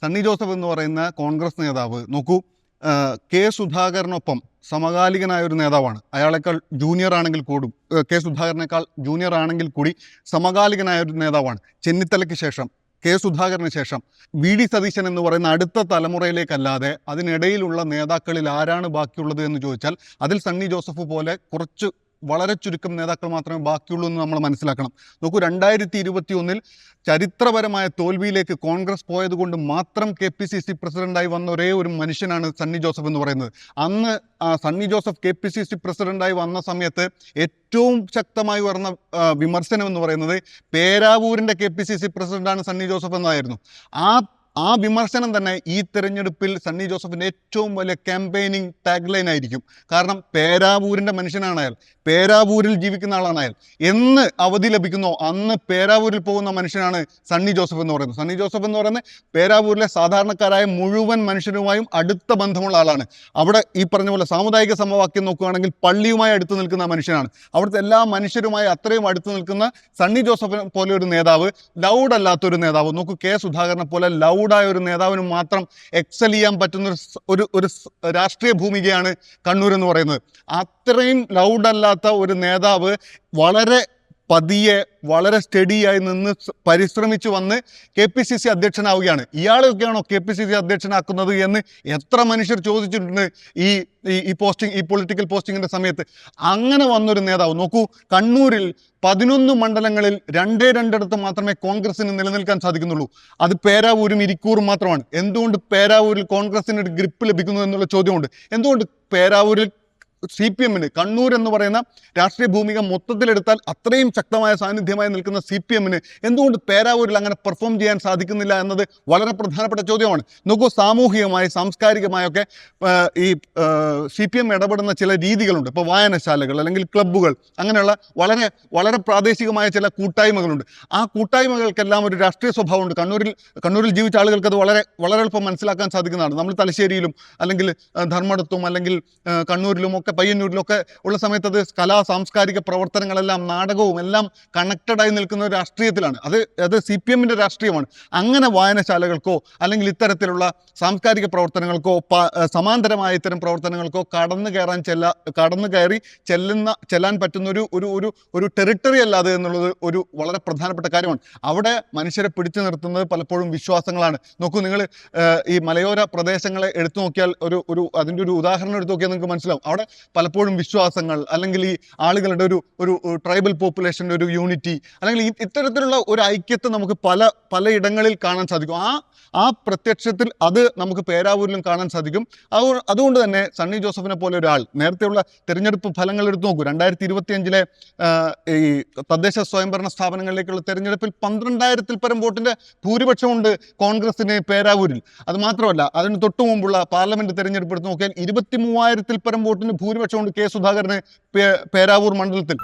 സണ്ണി ജോസഫ് എന്ന് പറയുന്ന കോൺഗ്രസ് നേതാവ് നോക്കൂ, കെ സുധാകരനൊപ്പം സമകാലികനായ ഒരു നേതാവാണ്. അയാളെക്കാൾ ജൂനിയർ ആണെങ്കിൽ കൂടും, കെ സുധാകരനേക്കാൾ ജൂനിയർ ആണെങ്കിൽ കൂടി സമകാലികനായ ഒരു നേതാവാണ്. ചെന്നിത്തലയ്ക്ക് ശേഷം, കെ സുധാകരന് ശേഷം വി ഡി സതീശൻ എന്ന് പറയുന്ന അടുത്ത തലമുറയിലേക്കല്ലാതെ അതിനിടയിലുള്ള നേതാക്കളിൽ ആരാണ് ബാക്കിയുള്ളത് എന്ന് ചോദിച്ചാൽ അതിൽ സണ്ണി ജോസഫ് പോലെ വളരെ ചുരുക്കം നേതാക്കൾ മാത്രമേ ബാക്കിയുള്ളൂ എന്ന് നമ്മൾ മനസ്സിലാക്കണം. നോക്കൂ, 2021 ചരിത്രപരമായ തോൽവിയിലേക്ക് കോൺഗ്രസ് പോയത് കൊണ്ട് മാത്രം KPCC പ്രസിഡന്റായി വന്ന ഒരേ ഒരു മനുഷ്യനാണ് സണ്ണി ജോസഫ് എന്ന് പറയുന്നത്. അന്ന് സണ്ണി ജോസഫ് KPCC പ്രസിഡന്റായി വന്ന സമയത്ത് ഏറ്റവും ശക്തമായി ഉയർന്ന വിമർശനം എന്ന് പറയുന്നത് പേരാവൂരിൻ്റെ KPCC പ്രസിഡന്റാണ് സണ്ണി ജോസഫ് എന്നതായിരുന്നു. ആ വിമർശനം തന്നെ ഈ തെരഞ്ഞെടുപ്പിൽ സണ്ണി ജോസഫിൻ്റെ ഏറ്റവും വലിയ ക്യാമ്പയിനിങ് ടാഗ് ലൈൻ ആയിരിക്കും. കാരണം പേരാവൂരിൻ്റെ മനുഷ്യനാണ് അയാൾ, പേരാവൂരിൽ ജീവിക്കുന്ന ആളാണ് അയാൾ. എന്ന് അവധി ലഭിക്കുന്നോ അന്ന് പേരാവൂരിൽ പോകുന്ന മനുഷ്യനാണ് സണ്ണി ജോസഫ് എന്ന് പറയുന്നത്. സണ്ണി ജോസഫ് എന്ന് പറയുന്നത് പേരാവൂരിലെ സാധാരണക്കാരായ മുഴുവൻ മനുഷ്യരുമായും അടുത്ത ബന്ധമുള്ള ആളാണ്. അവിടെ ഈ പറഞ്ഞ പോലെ സാമുദായിക സമവാക്യം നോക്കുകയാണെങ്കിൽ പള്ളിയുമായി അടുത്ത് നിൽക്കുന്ന മനുഷ്യനാണ്. അവിടുത്തെ എല്ലാ മനുഷ്യരുമായി അത്രയും അടുത്ത് നിൽക്കുന്ന സണ്ണി ജോസഫിനെ പോലെ ഒരു നേതാവ്, ലൗഡ് അല്ലാത്തൊരു നേതാവ്. നോക്കൂ, കെ സുധാകരനെ പോലെ ലൗഡായ ഒരു നേതാവിന് മാത്രം എക്സൽ ചെയ്യാൻ പറ്റുന്ന ഒരു രാഷ്ട്രീയ ഭൂമികയാണ് കണ്ണൂർ എന്ന് പറയുന്നത്. അത്രയും ലൗഡല്ലാത്ത ഒരു നേതാവ് വളരെ പതിയെ, വളരെ സ്റ്റഡിയായി നിന്ന് പരിശ്രമിച്ചു വന്ന് KPCC അധ്യക്ഷനാവുകയാണ്. ഇയാളൊക്കെയാണോ KPCC അധ്യക്ഷനാക്കുന്നത് എന്ന് എത്ര മനുഷ്യർ ചോദിച്ചിട്ടുണ്ട് ഈ പൊളിറ്റിക്കൽ പോസ്റ്റിങ്ങിൻ്റെ സമയത്ത്. അങ്ങനെ വന്നൊരു നേതാവ്. നോക്കൂ, കണ്ണൂരിൽ 11 മണ്ഡലങ്ങളിൽ 2 മാത്രമേ കോൺഗ്രസിന് നിലനിൽക്കാൻ സാധിക്കുന്നുള്ളൂ. അത് പേരാവൂരും ഇരിക്കൂറും മാത്രമാണ്. എന്തുകൊണ്ട് പേരാവൂരിൽ കോൺഗ്രസിന് ഒരു ഗ്രിപ്പ് ലഭിക്കുന്നു എന്നുള്ള ചോദ്യമുണ്ട്. എന്തുകൊണ്ട് പേരാവൂരിൽ CPM-ന്, കണ്ണൂർ എന്ന് പറയുന്ന രാഷ്ട്രീയ ഭൂമിക മൊത്തത്തിലെടുത്താൽ അത്രയും ശക്തമായ സാന്നിധ്യമായി നിൽക്കുന്ന CPM-ന് എന്തുകൊണ്ട് പേരാവൂരിൽ അങ്ങനെ പെർഫോം ചെയ്യാൻ സാധിക്കുന്നില്ല എന്നത് വളരെ പ്രധാനപ്പെട്ട ചോദ്യമാണ്. നോക്കൂ, സാമൂഹികമായി സാംസ്കാരികമായൊക്കെ ഈ CPM ഇടപെടുന്ന ചില രീതികളുണ്ട്. ഇപ്പോൾ വായനശാലകൾ അല്ലെങ്കിൽ ക്ലബ്ബുകൾ, അങ്ങനെയുള്ള വളരെ വളരെ പ്രാദേശികമായ ചില കൂട്ടായ്മകളുണ്ട്. ആ കൂട്ടായ്മകൾക്കെല്ലാം ഒരു രാഷ്ട്രീയ സ്വഭാവമുണ്ട്. കണ്ണൂരിൽ ജീവിച്ച ആളുകൾക്ക് അത് വളരെ വളരെ എളുപ്പം മനസ്സിലാക്കാൻ സാധിക്കുന്നതാണ്. നമ്മൾ തലശ്ശേരിയിലും അല്ലെങ്കിൽ ധർമ്മടത്തും അല്ലെങ്കിൽ കണ്ണൂരിലും ഒക്കെ പയ്യന്നൂരിലൊക്കെ ഉള്ള സമയത്ത് അത് കലാ സാംസ്കാരിക പ്രവർത്തനങ്ങളെല്ലാം, നാടകവും എല്ലാം കണക്റ്റഡായി നിൽക്കുന്ന ഒരു രാഷ്ട്രീയത്തിലാണ്. അത് CPM-ന്റെ രാഷ്ട്രീയമാണ്. അങ്ങനെ വായനശാലകൾക്കോ അല്ലെങ്കിൽ ഇത്തരത്തിലുള്ള സാംസ്കാരിക പ്രവർത്തനങ്ങൾക്കോ സമാന്തരമായ ഇത്തരം പ്രവർത്തനങ്ങൾക്കോ കടന്നു കയറി ചെല്ലാൻ പറ്റുന്ന ഒരു ടെറിട്ടറി അല്ലാതെ എന്നുള്ളത് ഒരു വളരെ പ്രധാനപ്പെട്ട കാര്യമാണ്. അവിടെ മനുഷ്യരെ പിടിച്ചു നിർത്തുന്നത് പലപ്പോഴും വിശ്വാസങ്ങളാണ്. നോക്കൂ, നിങ്ങൾ ഈ മലയോര പ്രദേശങ്ങളെ എടുത്തു നോക്കിയാൽ അതിൻ്റെ ഒരു ഉദാഹരണം എടുത്തു നോക്കിയാൽ നിങ്ങൾക്ക് മനസ്സിലാവും. അവിടെ പലപ്പോഴും വിശ്വാസങ്ങൾ അല്ലെങ്കിൽ ഈ ആളുകളുടെ ഒരു ട്രൈബൽ പോപ്പുലേഷൻ്റെ ഒരു യൂണിറ്റി അല്ലെങ്കിൽ ഇത്തരത്തിലുള്ള ഒരു ഐക്യത്തെ നമുക്ക് പലയിടങ്ങളിൽ കാണാൻ സാധിക്കും. ആ പ്രത്യക്ഷത്തിൽ അത് നമുക്ക് പേരാവൂരിലും കാണാൻ സാധിക്കും. അതുകൊണ്ട് തന്നെ സണ്ണി ജോസഫിനെ പോലെ ഒരാൾ, നേരത്തെയുള്ള തിരഞ്ഞെടുപ്പ് ഫലങ്ങൾ എടുത്തു നോക്കൂ. 2025 ഈ തദ്ദേശ സ്വയംഭരണ സ്ഥാപനങ്ങളിലേക്കുള്ള തിരഞ്ഞെടുപ്പിൽ 12,000-ൽ പരം വോട്ടിൻ്റെ ഭൂരിപക്ഷമുണ്ട് കോൺഗ്രസിന് പേരാവൂരിൽ. അത് മാത്രമല്ല, അതിന് തൊട്ടു മുമ്പുള്ള പാർലമെന്റ് തിരഞ്ഞെടുപ്പ് എടുത്ത് നോക്കിയാൽ 23,000-ൽ പരം വോട്ടിന് ഭൂരിപക്ഷമുണ്ട് കെ സുധാകരന് പേരാവൂർ മണ്ഡലത്തിൽ.